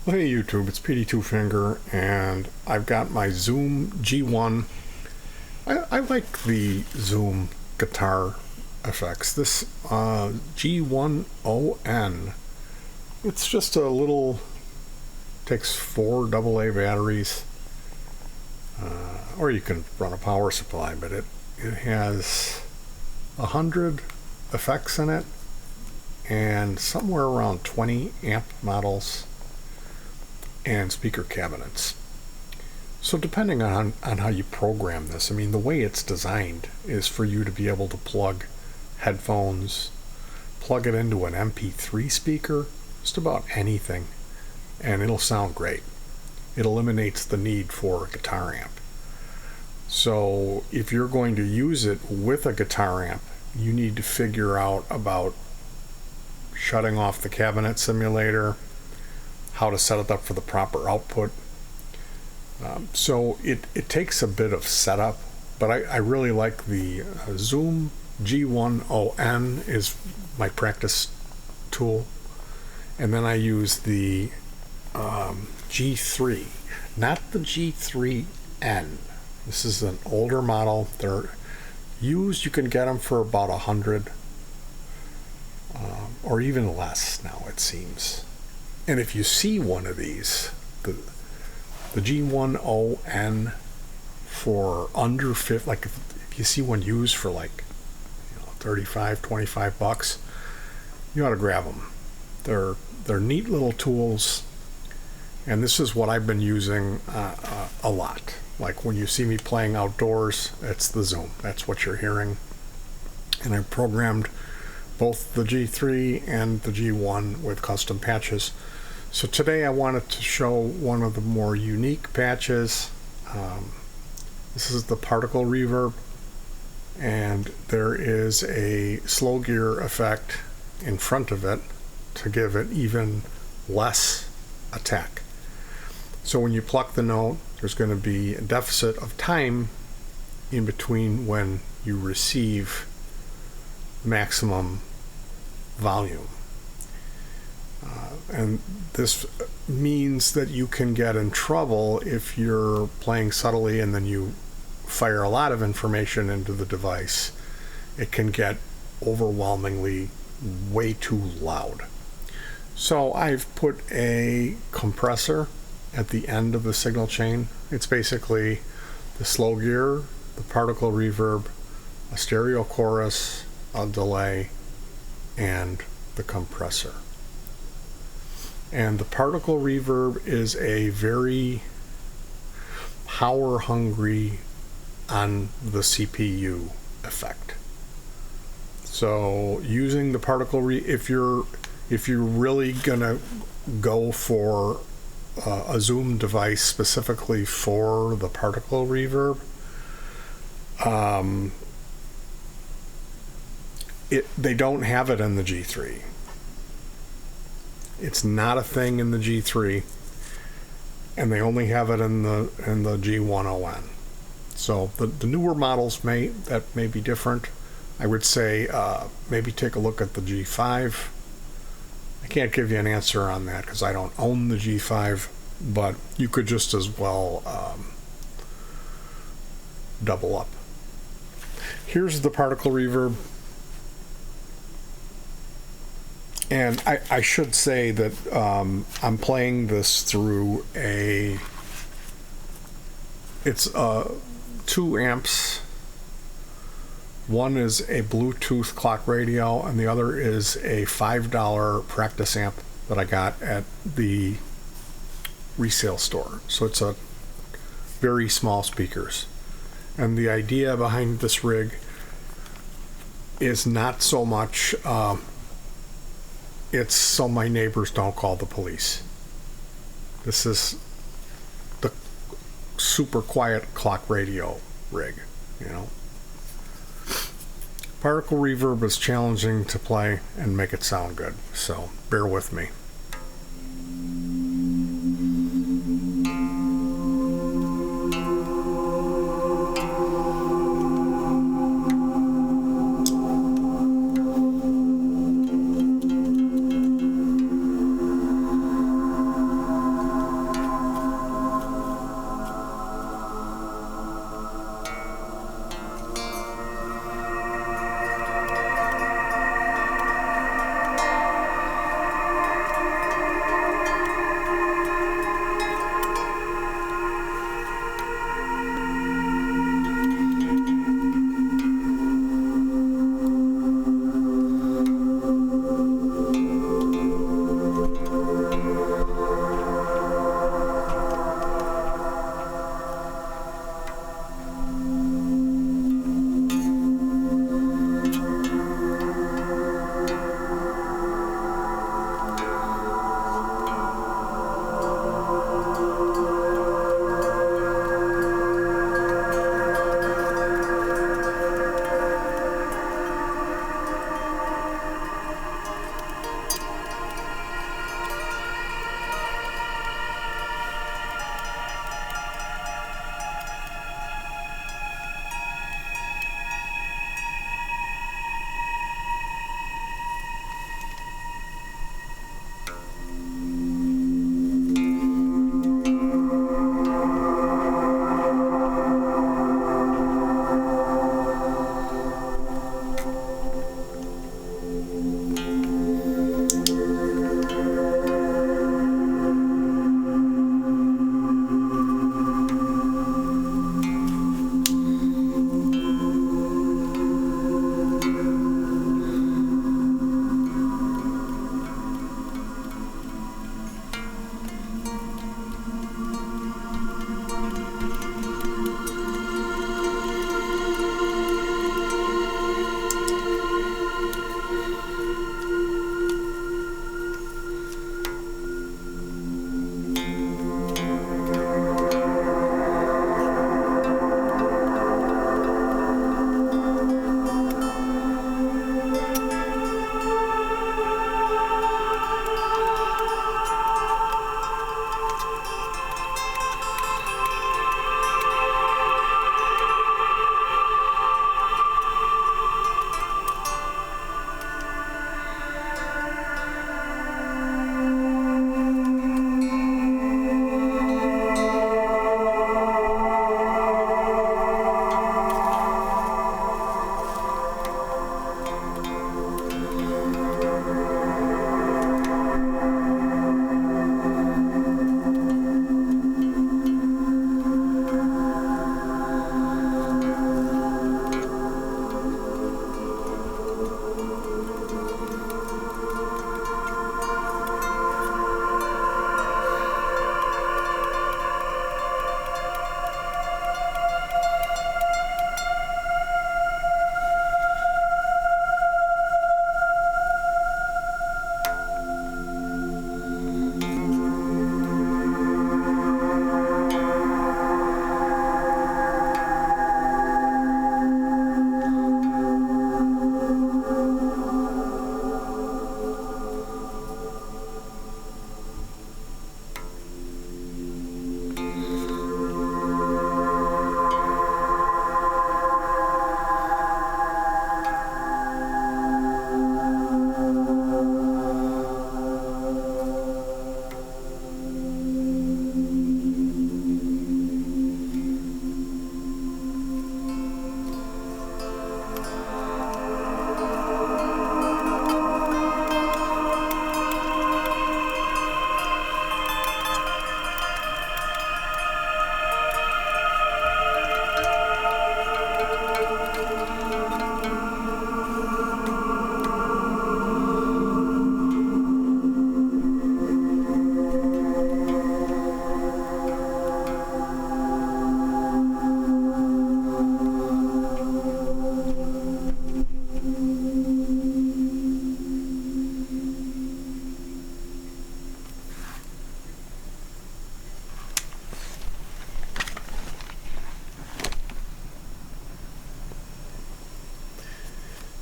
Well, hey YouTube, it's PD Two Finger, and I've got my Zoom G1. I like the Zoom guitar effects. This G1ON, it's just a little, takes 4 AA batteries, or you can run a power supply, but it has 100 effects in it, and somewhere around 20 amp models and speaker cabinets. So depending on how you program this, I mean, the way it's designed is for you to be able to plug headphones, plug it into an MP3 speaker, just about anything, and it'll sound great. It eliminates the need for a guitar amp. So if you're going to use it with a guitar amp, you need to figure out about shutting off the cabinet simulator, how to set it up for the proper output. So it takes a bit of setup, but I really like the Zoom G1ON is my practice tool. And then I use the G3, not the G3N. This is an older model. They're used, you can get them for about 100 or even less now, it seems. And if you see one of these, the G1ON for under 50, like if you see one used for like 35, 25 bucks, you ought to grab them. They're neat little tools, and this is what I've been using a lot. Like when you see me playing outdoors, it's the Zoom. That's what you're hearing. And I programmed both the G3 and the G1 with custom patches. So today I wanted to show one of the more unique patches. This is the particle reverb, and there is a slow gear effect in front of it to give it even less attack. So when you pluck the note, there's going to be a deficit of time in between when you receive maximum volume. And this means that you can get in trouble if you're playing subtly and then you fire a lot of information into the device. It can get overwhelmingly way too loud. So I've put a compressor at the end of the signal chain. It's basically the slow gear, the particle reverb, a stereo chorus, a delay, and the compressor. And the particle reverb is a very power hungry on the CPU effect. So using the particle if you're really gonna go for a Zoom device specifically for the particle reverb, they don't have it in the G3. It's not a thing in the G3, and they only have it in the G1ON. So the newer models may be different. I would say maybe take a look at the G5. I can't give you an answer on that because I don't own the G5, but you could just as well double up. Here's the particle reverb. And I should say that I'm playing this through it's 2 amps. One is a Bluetooth clock radio, and the other is a $5 practice amp that I got at the resale store. So it's a very small speakers. And the idea behind this rig is not so much it's so my neighbors don't call the police. This is the super quiet clock radio rig, Particle reverb is challenging to play and make it sound good, so bear with me.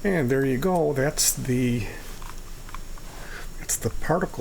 And there you go. That's the particle